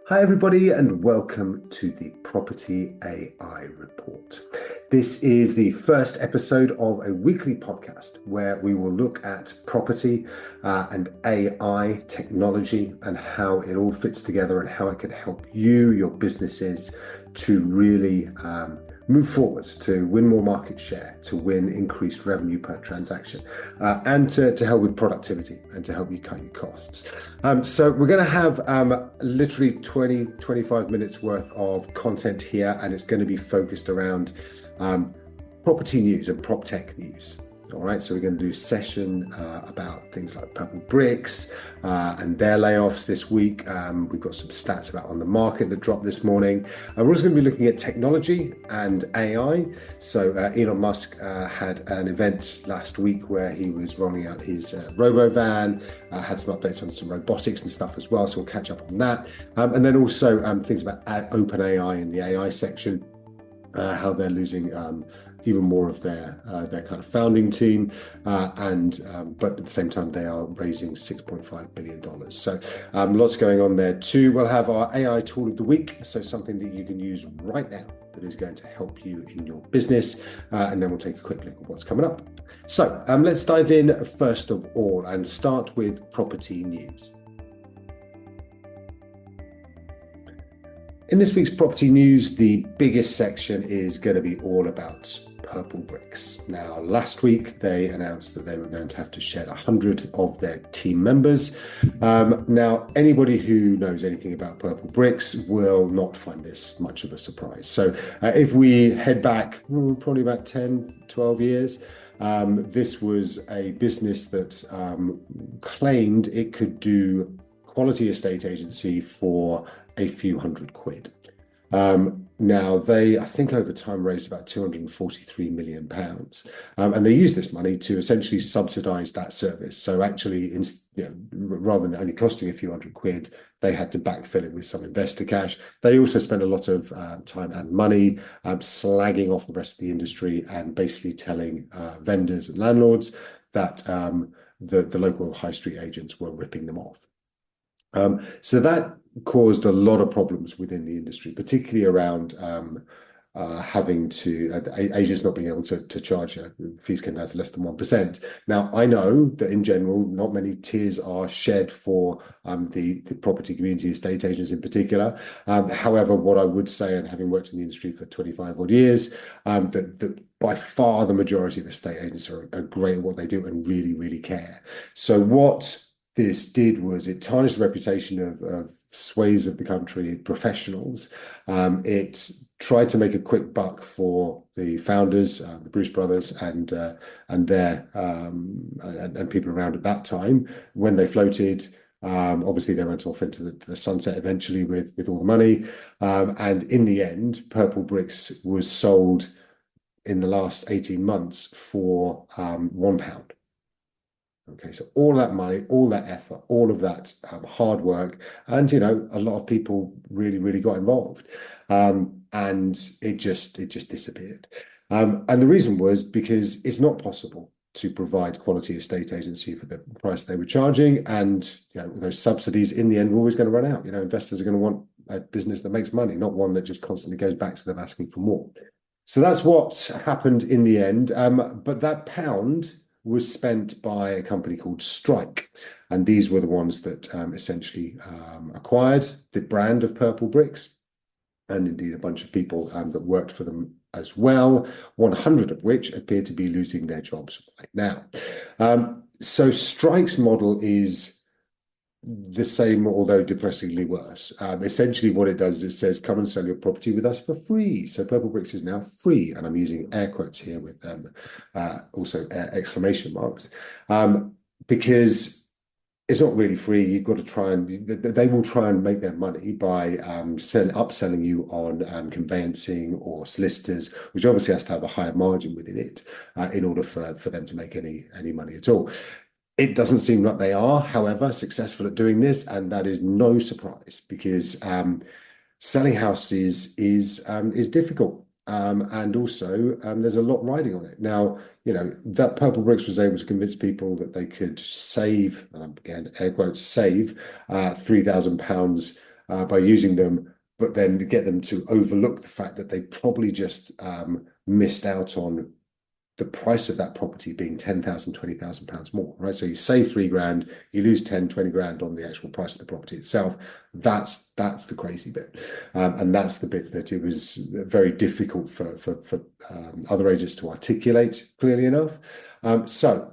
Hi, everybody, and welcome to the Property AI Report. This is the first episode of a weekly podcast where we will look at property and AI technology and how it all fits together and how it can help you, your businesses, to really move forward, to win more market share, to win increased revenue per transaction, and to help with productivity and to help you cut your costs. So we're going to have literally 25 minutes worth of content here, and it's going to be focused around property news and PropTech news. All right, so we're going to do a session about things like Purplebricks and their layoffs this week. We've got some stats about OnTheMarket that dropped this morning. We're also going to be looking at technology and AI. So Elon Musk had an event last week where he was rolling out his robo-van, had some updates on some robotics and stuff as well. So we'll catch up on that. And then also things about OpenAI in the AI section. How they're losing even more of their kind of founding team, but at the same time they are raising $6.5 billion. So lots going on there too. We'll have our AI tool of the week, so something that you can use right now that is going to help you in your business, and then we'll take a quick look at what's coming up. So let's dive in first of all and start with property news. In this week's property news, the biggest section is going to be all about Purplebricks. Now, last week, they announced that they were going to have to shed 100 of their team members. Now, anybody who knows anything about Purplebricks will not find this much of a surprise. So if we head back probably about 10, 12 years, this was a business that claimed it could do quality estate agency for a few £100. Now they, I think over time, raised about £243 million. And they used this money to essentially subsidize that service. So actually, rather than only costing a few £100, they had to backfill it with some investor cash. They also spent a lot of time and money slagging off the rest of the industry and basically telling vendors and landlords that the local high street agents were ripping them off. So that caused a lot of problems within the industry, particularly around having to agents not being able to charge fees came down to less than 1%. Now, I know that in general, not many tiers are shed for the property community estate agents in particular. However, what I would say, and having worked in the industry for 25 odd years, that by far the majority of estate agents are great at what they do and really, really care. So what this did was it tarnished the reputation of swathes of the country, professionals. It tried to make a quick buck for the founders, the Bruce brothers, and people around at that time when they floated. Obviously, they went off into the sunset eventually with all the money. And in the end, Purplebricks was sold in the last 18 months for £1. Okay, so all that money, all that effort, all of that hard work, and a lot of people really, really got involved, and it just disappeared. And the reason was because it's not possible to provide quality estate agency for the price they were charging, and those subsidies in the end were always going to run out. Investors are going to want a business that makes money, not one that just constantly goes back to them asking for more. So that's what happened in the end. But that pound was spent by a company called Strike. And these were the ones that essentially acquired the brand of Purplebricks, and indeed a bunch of people that worked for them as well, 100 of which appear to be losing their jobs right now. So Strike's model is the same, although depressingly worse. Essentially what it does is it says, come and sell your property with us for free. So Purplebricks is now free, and I'm using air quotes here with also exclamation marks, because it's not really free. You've got to try and, they will try and make their money by upselling you on conveyancing or solicitors, which obviously has to have a higher margin within it in order for them to make any money at all. It doesn't seem like they are, however, successful at doing this, and that is no surprise because selling houses is difficult, and also there's a lot riding on it. Now, that Purplebricks was able to convince people that they could save, and again, air quotes, save £3,000 by using them, but then to get them to overlook the fact that they probably just missed out on the price of that property being 10,000, 20,000 pounds more, right? So you save 3 grand, you lose 10, 20 grand on the actual price of the property itself. That's the crazy bit. And that's the bit that it was very difficult for other agents to articulate clearly enough. So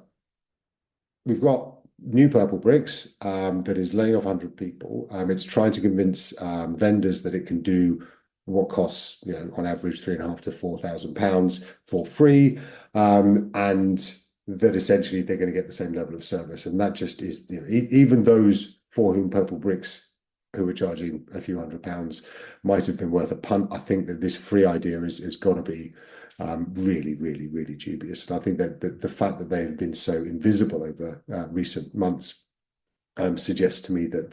we've got new Purplebricks that is laying off 100 people. It's trying to convince vendors that it can do what costs, on average, £3,500 to £4,000 for free, and that essentially they're going to get the same level of service. And that just is, even those for whom Purplebricks, who are charging a few £100s, might have been worth a punt. I think that this free idea is got to be really, really, really dubious. And I think that the fact that they have been so invisible over recent months suggests to me that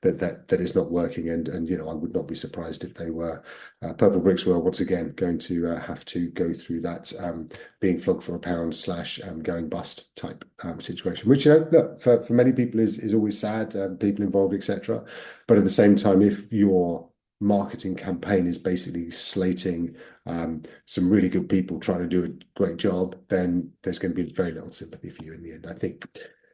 that is not working, and I would not be surprised if they were Purplebricks were once again going to have to go through that being flogged for a pound / going bust type situation, which look, for many people is always sad, people involved, etc. But at the same time, if your marketing campaign is basically slating some really good people trying to do a great job, then there's going to be very little sympathy for you in the end, I think.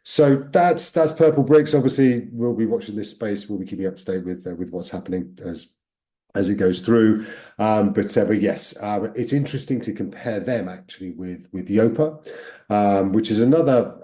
So that's Purplebricks. Obviously, we'll be watching this space. We'll be keeping up to date with what's happening as it goes through. But yes, it's interesting to compare them actually with Yopa, which is another.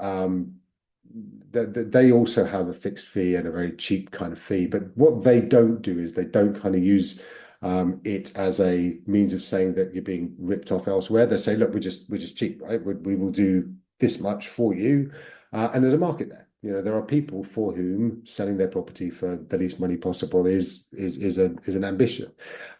They also have a fixed fee and a very cheap kind of fee. But what they don't do is they don't kind of use it as a means of saying that you're being ripped off elsewhere. They say, look, we're just cheap, right? We will do this much for you. And there's a market there. There are people for whom selling their property for the least money possible is an ambition.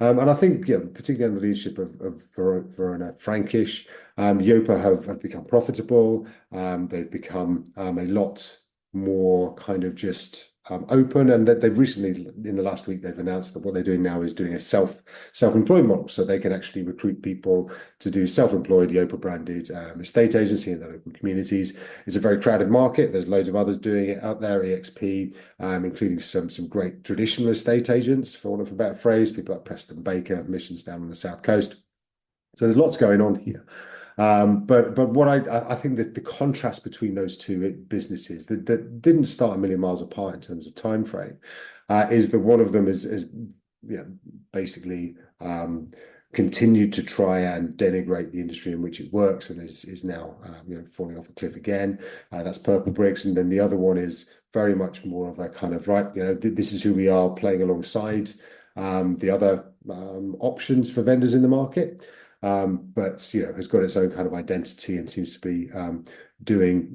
And I think, particularly under the leadership of Verona Frankish, Yopa have become profitable. They've become a lot more kind of just open, and that they've recently, in the last week, they've announced that what they're doing now is doing a self-employed model, so they can actually recruit people to do self-employed Yopa branded estate agency in their local communities. It's a very crowded market. There's loads of others doing it out there, EXP, including some great traditional estate agents, for want of a better phrase, people like Preston Baker, Missions down on the south coast. So there's lots going on here. But what I think that the contrast between those two businesses that didn't start a million miles apart in terms of time frame is that one of them is basically continued to try and denigrate the industry in which it works, and is now falling off a cliff again. That's Purplebricks, and then the other one is very much more of a kind of this is who we are, playing alongside the other options for vendors in the market. But has got its own kind of identity and seems to be doing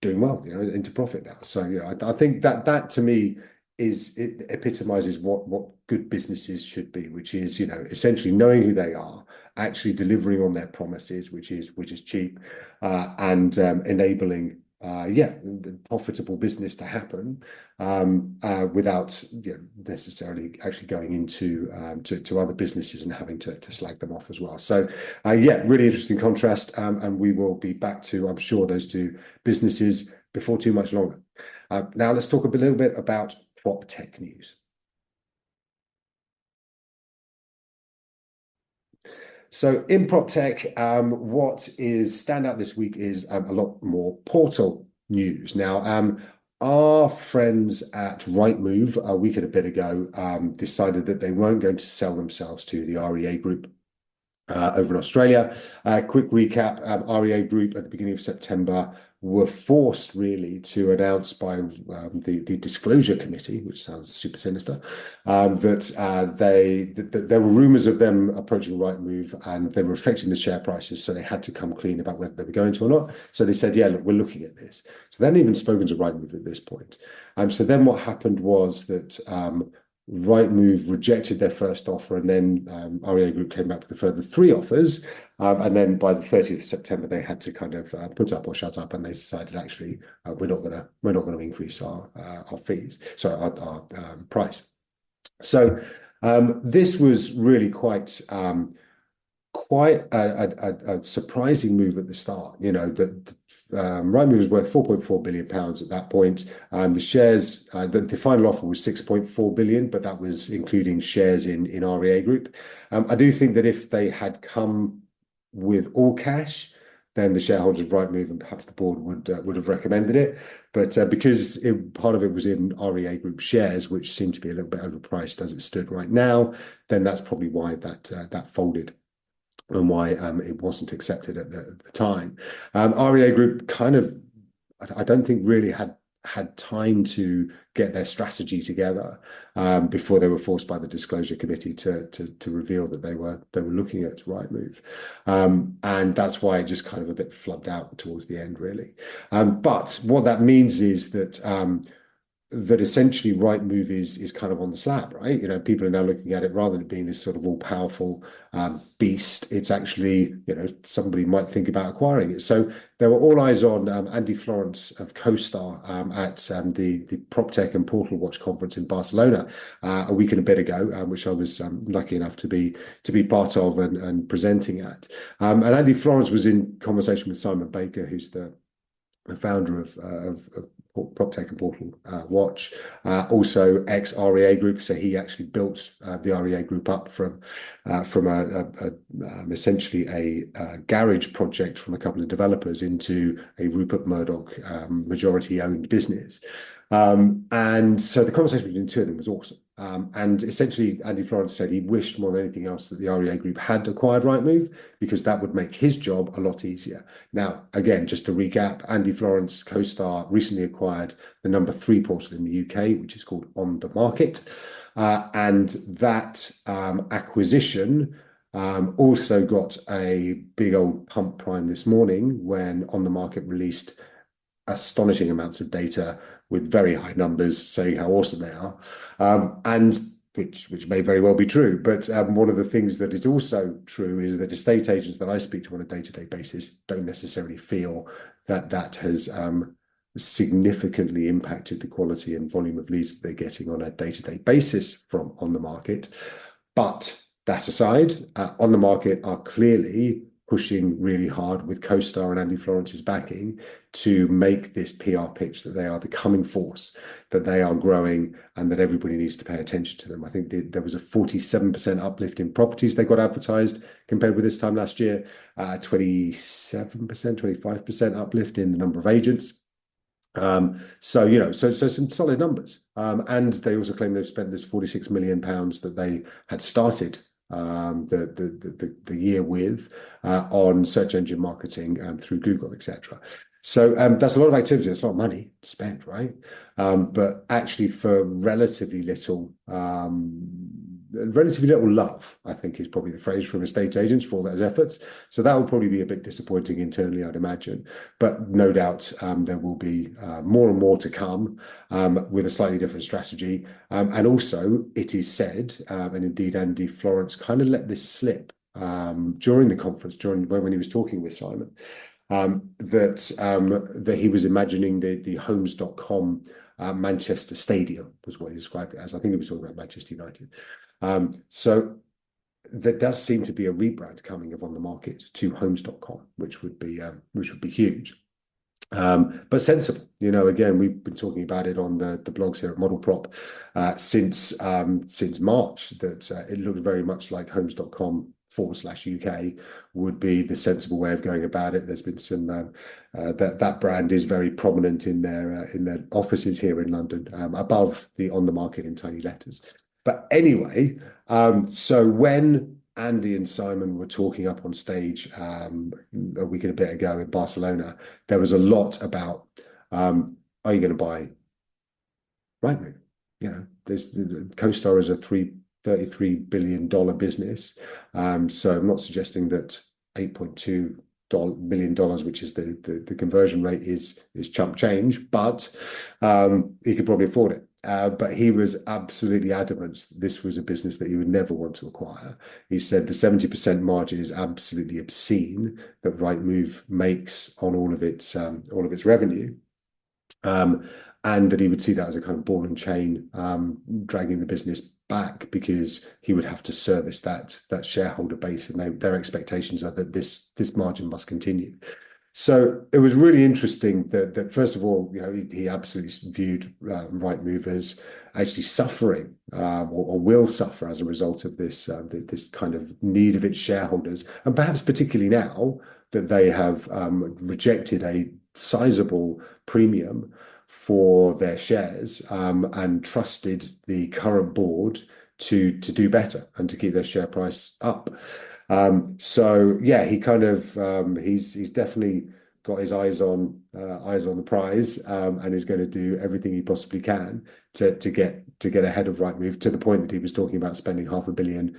well, into profit now. So I think that to me it epitomizes what good businesses should be, which is essentially knowing who they are, actually delivering on their promises, which is cheap, and enabling profitable business to happen without necessarily actually going into to other businesses and having to slag them off as well. So really interesting contrast, and we will be back to, I'm sure, those two businesses before too much longer. Now let's talk a little bit about PropTech news. So in PropTech, what is standout this week is a lot more portal news. Now, our friends at Rightmove a week and a bit ago decided that they weren't going to sell themselves to the REA Group over in Australia. Quick recap, REA Group at the beginning of September were forced really to announce by the disclosure committee, which sounds super sinister, that there were rumors of them approaching Rightmove and they were affecting the share prices, so they had to come clean about whether they were going to or not. So they said, look, we're looking at this. So they hadn't even spoken to Rightmove at this point. So then what happened was that Rightmove rejected their first offer, and then REA Group came back with a further 3 offers. And then by the 30th of September, they had to kind of put up or shut up, and they decided actually we're not going to increase our fees, sorry, our price. So this was really quite quite a surprising move at the start. You know, that Rightmove was worth 4.4 billion pounds at that point. The shares, the final offer was 6.4 billion, but that was including shares in REA Group. I do think that if they had come with all cash, then the shareholders of Rightmove and perhaps the board would have recommended it. But because part of it was in REA Group shares, which seem to be a little bit overpriced as it stood right now, then that's probably why that folded and why it wasn't accepted at the time. REA Group kind of, I don't think really had time to get their strategy together before they were forced by the disclosure committee to reveal that they were looking at Rightmove, and that's why it just kind of a bit flubbed out towards the end, really. But what that means is that that essentially Rightmove is kind of on the slab, right? You know, people are now looking at it rather than it being this sort of all-powerful beast. It's actually, you know, somebody might think about acquiring it. So there were all eyes on Andy Florance of CoStar at the PropTech and Portal Watch conference in Barcelona a week and a bit ago, which I was lucky enough to be part of and presenting at. And Andy Florance was in conversation with Simon Baker, who's the founder of PropTech and Portal Watch, also ex-REA Group. So he actually built the REA Group up from essentially a garage project from a couple of developers into a Rupert Murdoch majority-owned business. And so the conversation between the two of them was awesome. And essentially, Andy Florance said he wished more than anything else that the REA Group had acquired Rightmove, because that would make his job a lot easier. Now, again, just to recap, Andy Florance, CoStar, recently acquired the number 3 portal in the UK, which is called OnTheMarket. And that acquisition also got a big old pump prime this morning when OnTheMarket released astonishing amounts of data with very high numbers saying how awesome they are, and which may very well be true. But one of the things that is also true is that estate agents that I speak to on a day-to-day basis don't necessarily feel that has significantly impacted the quality and volume of leads that they're getting on a day-to-day basis from OnTheMarket. But that aside, OnTheMarket are clearly pushing really hard with CoStar and Andy Florance's backing to make this PR pitch that they are the coming force, that they are growing, and that everybody needs to pay attention to them. I think there was a 47% uplift in properties they got advertised compared with this time last year, 27%, 25% uplift in the number of agents. So, you know, so some solid numbers. And they also claim they've spent this 46 million pounds that they had started the year with on search engine marketing through Google, etc. So that's a lot of activity. It's a lot of money spent, right? But actually, for relatively little love, I think is probably the phrase from estate agents for all those efforts. So that will probably be a bit disappointing internally, I'd imagine. But no doubt there will be more and more to come with a slightly different strategy. And also, it is said, and indeed Andy Florance kind of let this slip during the conference, when he was talking with Simon, that he was imagining the Homes.com Manchester Stadium was what he described it as. I think he was talking about Manchester United. So there does seem to be a rebrand coming of OnTheMarket to Homes.com, which would be huge. But sensible, you know. Again, we've been talking about it on the blogs here at Model Prop since March, that it looked very much like Homes.com/UK would be the sensible way of going about it. There's been some that brand is very prominent in their offices here in London, above the OnTheMarket in tiny letters. But anyway, so when Andy and Simon were talking up on stage a week and a bit ago in Barcelona, there was a lot about, are you going to buy Rightmove? You know, CoStar is a $33 billion business. So I'm not suggesting that $8.2 million, which is the conversion rate, is chump change, but he could probably afford it. But he was absolutely adamant this was a business that he would never want to acquire. He said the 70% margin is absolutely obscene that Rightmove makes on all of its revenue. and that he would see that as a kind of ball and chain, dragging the business back because he would have to service that shareholder base, and their expectations are that this margin must continue. So it was really interesting that first of all, he absolutely viewed Rightmove as actually suffering, or will suffer as a result of this kind of need of its shareholders, and perhaps particularly now that they have rejected a sizable premium for their shares, and trusted the current board to do better and to keep their share price up. So yeah, he kind of he's definitely got his eyes on the prize, and is going to do everything he possibly can to get ahead of Rightmove, to the point that he was talking about spending £500 million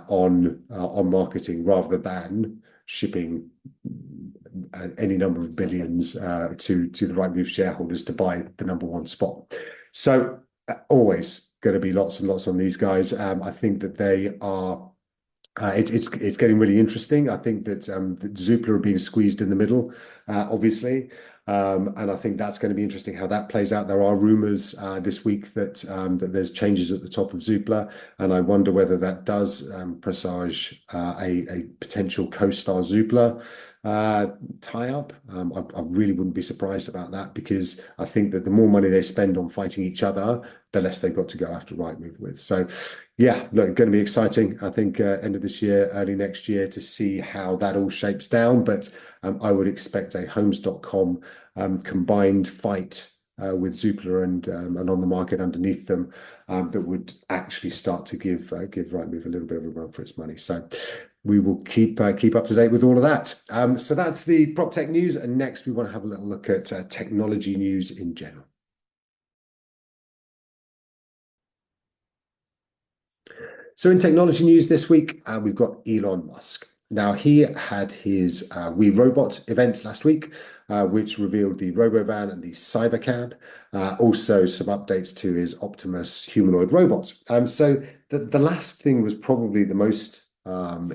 on marketing rather than shipping any number of billions to the Rightmove shareholders to buy the number one spot. So always going to be lots and lots on these guys. I think that they are. It's getting really interesting. I think that Zoopla are being squeezed in the middle, obviously, and I think that's going to be interesting how that plays out. There are rumours this week that there's changes at the top of Zoopla, and I wonder whether that does presage a potential CoStar Zoopla tie-up. I really wouldn't be surprised about that, because I think that the more money they spend on fighting each other, the less they've got to go after Rightmove with. So yeah, look, going to be exciting, I think, end of this year, early next year, to see how that all shapes down. But I would expect a Homes.com combined fight with Zoopla and OnTheMarket underneath them, that would actually start to give Rightmove a little bit of a run for its money. So we will keep up to date with all of that. So that's the prop tech news, and next we want to have a little look at technology news in general. So in technology news this week, we've got Elon Musk. Now, he had his WeRobot event last week, which revealed the Robovan and the Cybercab, also some updates to his Optimus humanoid robot. So the last thing was probably the most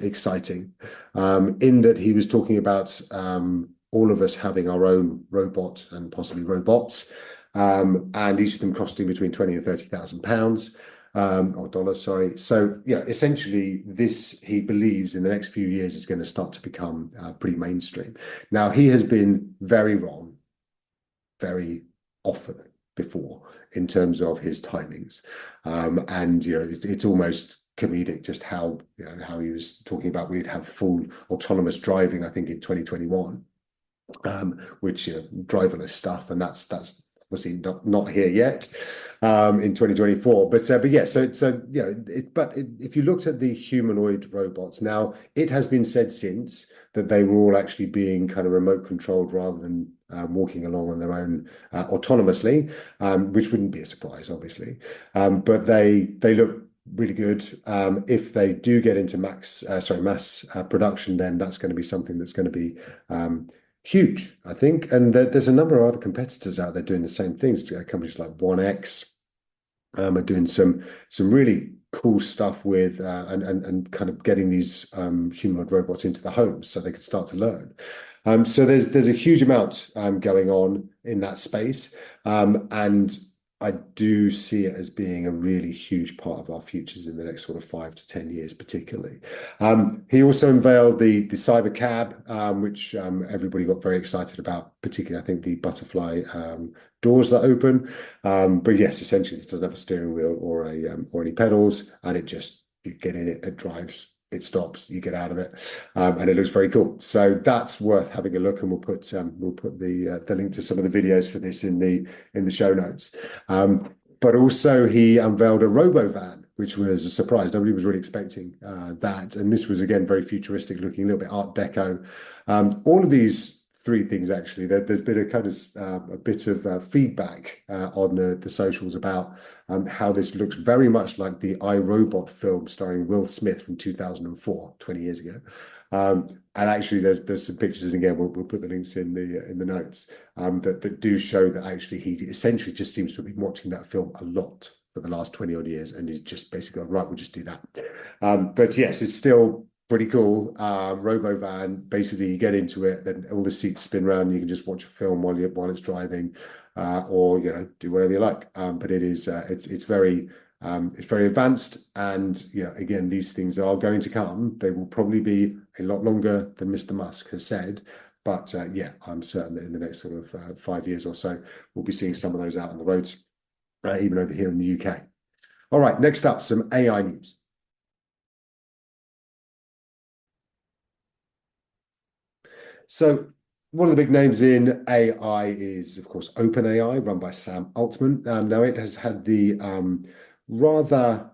exciting, in that he was talking about all of us having our own robot and possibly robots, and each of them costing between £20,000 and £30,000. Or dollars, sorry. So, essentially this, he believes in the next few years, is going to start to become pretty mainstream. Now, he has been very wrong very often before in terms of his timings. And, it's almost comedic just how he was talking about we'd have full autonomous driving, I think, in 2021, which, driverless stuff. And that's obviously not here yet, in 2024, but yeah. But if you looked at the humanoid robots, now it has been said since that they were all actually being kind of remote controlled rather than walking along on their own autonomously, which wouldn't be a surprise, obviously. But they look really good. If they do get into mass production, then that's going to be something that's going to be huge, I think. And there's a number of other competitors out there doing the same things. Companies like 1X are doing some really cool stuff with and kind of getting these humanoid robots into the homes so they can start to learn. So there's a huge amount going on in that space, and I do see it as being a really huge part of our futures in the next sort of 5 to 10 years, particularly. He also unveiled the Cybercab, which everybody got very excited about, particularly, I think, the butterfly doors that open. But yes, essentially, it doesn't have a steering wheel or any pedals, and you get in it, it drives. It stops, you get out of it, and it looks very cool. So that's worth having a look, and we'll put the link to some of the videos for this in the show notes. But also he unveiled a Robovan, which was a surprise. Nobody was really expecting that, and this was again very futuristic looking, a little bit Art Deco. All of these three things, actually, there's been a kind of a bit of feedback on the socials about how this looks very much like the I, Robot film starring Will Smith from 2004, 20 years ago. And actually, there's some pictures, and again, we'll put the links in the notes, that do show that actually he essentially just seems to have been watching that film a lot for the last 20 odd years, and he's just basically gone, right, we'll just do that. But yes, it's still pretty cool. Robo van, basically you get into it, then all the seats spin around and you can just watch a film while it's driving, or do whatever you like. But it's very advanced, and again, these things are going to come. They will probably be a lot longer than Mr. Musk has said. But yeah, I'm certain that in the next sort of 5 years or so, we'll be seeing some of those out on the roads, even over here in the UK. All right, next up, some AI news. So one of the big names in AI is, of course, OpenAI, run by Sam Altman. Now, it has had the rather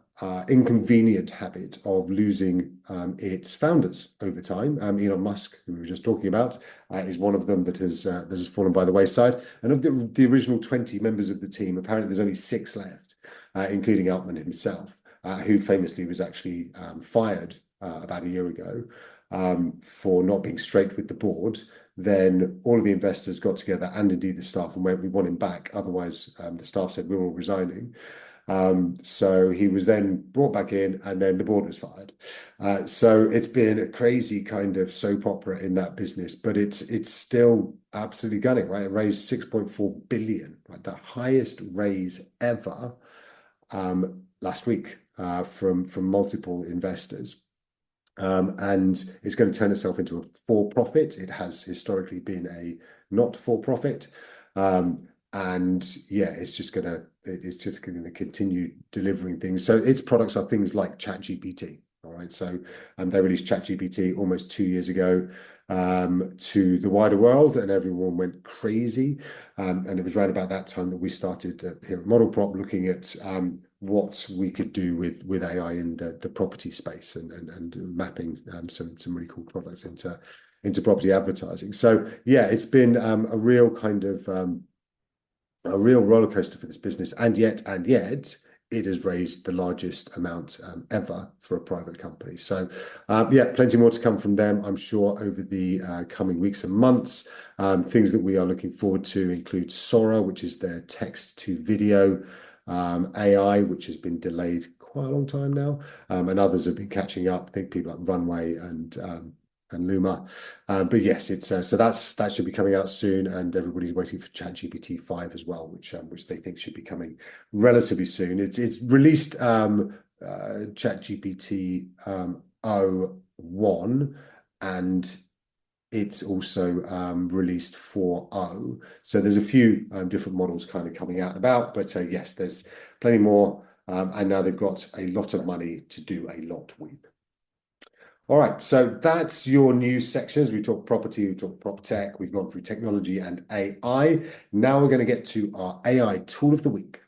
inconvenient habit of losing its founders over time. Elon Musk, who we were just talking about, is one of them that has fallen by the wayside. And of the original 20 members of the team, apparently there's only 6 left, including Altman himself, who famously was actually fired about a year ago for not being straight with the board. Then all of the investors got together, and indeed the staff, and went, "We want him back." Otherwise, the staff said, "We're all resigning." So he was then brought back in, and then the board was fired. So it's been a crazy kind of soap opera in that business, but it's still absolutely gunning, right? It raised 6.4 billion, right? The highest raise ever last week from multiple investors. And it's going to turn itself into a for-profit. It has historically been a not-for-profit. And yeah, it's just going to continue delivering things. So its products are things like ChatGPT. All right. So they released ChatGPT almost 2 years ago to the wider world, and everyone went crazy. And it was right about that time that we started here at Model Prop looking at what we could do with AI in the property space, and mapping some really cool products into property advertising. So yeah, it's been a real kind of a real roller coaster for this business, and yet it has raised the largest amount ever for a private company. So yeah, plenty more to come from them, I'm sure, over the coming weeks and months. Things that we are looking forward to include Sora, which is their text to video AI, which has been delayed quite a long time now, and others have been catching up. I think people like Runway and Luma. But yes, it's so that should be coming out soon, and everybody's waiting for ChatGPT 5 as well, which they think should be coming relatively soon. It's released ChatGPT o1, and it's also released 4.0. So there's a few different models kind of coming out and about, but yes, there's plenty more, and now they've got a lot of money to do a lot with. All right, so that's your news sections. We talked property, we talked prop tech, we've gone through technology and AI. Now we're going to get to our AI tool of the week.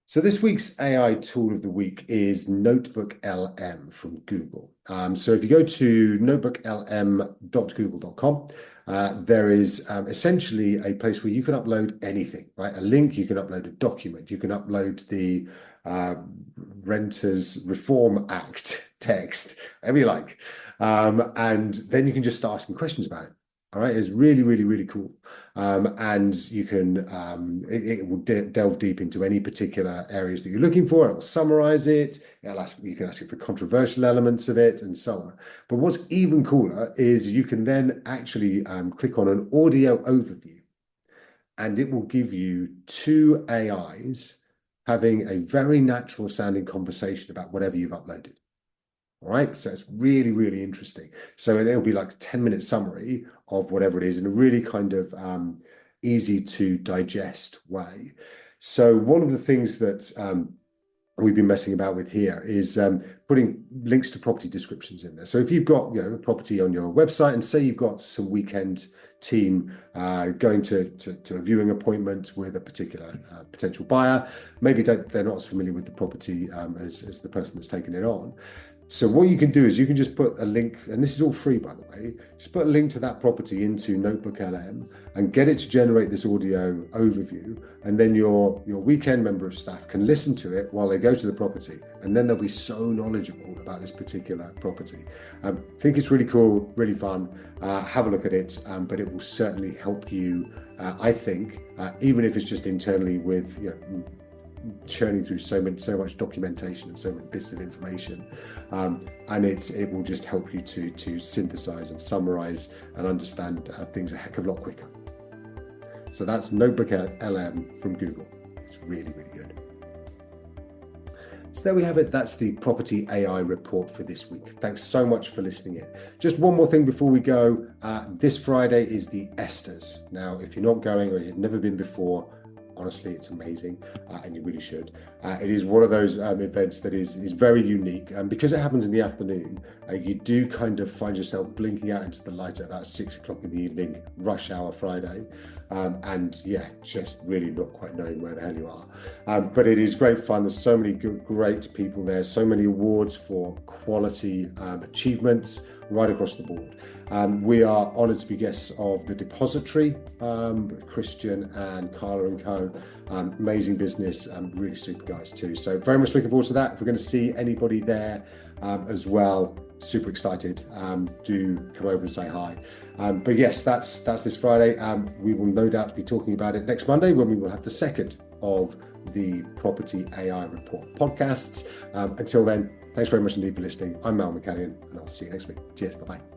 So this week's AI tool of the week is Notebook LM from Google. So if you go to notebooklm.google.com, there is essentially a place where you can upload anything, right? A link, you can upload a document, you can upload the Renters Reform Act text, whatever you like. And then you can just start asking questions about it. All right, it's really, really, really cool. And you can, it will delve deep into any particular areas that you're looking for. It will summarize it. You can ask it for controversial elements of it and so on. But what's even cooler is you can then actually click on an audio overview, and it will give you 2 AIs having a very natural sounding conversation about whatever you've uploaded. All right, so it's really, really interesting. So it'll be like a 10-minute summary of whatever it is in a really kind of easy to digest way. So one of the things that we've been messing about with here is putting links to property descriptions in there. So if you've got a property on your website, and say you've got some weekend team going to a viewing appointment with a particular potential buyer, maybe they're not as familiar with the property as the person that's taken it on. So what you can do is you can just put a link, and this is all free, by the way, just put a link to that property into Notebook LM and get it to generate this audio overview. And then your weekend member of staff can listen to it while they go to the property. And then they'll be so knowledgeable about this particular property. I think it's really cool, really fun. Have a look at it, but it will certainly help you, I think, even if it's just internally with, churning through so much documentation and so many bits of information, and it will just help you to synthesize and summarize and understand things a heck of a lot quicker. So that's Notebook LM from Google. It's really, really good. So there we have it. That's the Property AI report for this week. Thanks so much for listening in. Just one more thing before we go. This Friday is the ESTAs. Now, if you're not going or you've never been before, honestly, it's amazing, and you really should. It is one of those events that is very unique, and because it happens in the afternoon, you do kind of find yourself blinking out into the light at about 6 o'clock in the evening, rush hour Friday, and yeah, just really not quite knowing where the hell you are. But it is great fun. There's so many great people there, so many awards for quality achievements right across the board. We are honoured to be guests of The Depository, Christian and Carla and co. Amazing business, really super guys too. So very much looking forward to that. If we're going to see anybody there as well, super excited. Do come over and say hi. But yes, that's this Friday. We will no doubt be talking about it next Monday when we will have the second of the Property AI Report podcasts. Until then, thanks very much indeed for listening. I'm Mal McCallion, and I'll see you next week. Cheers. Bye-bye.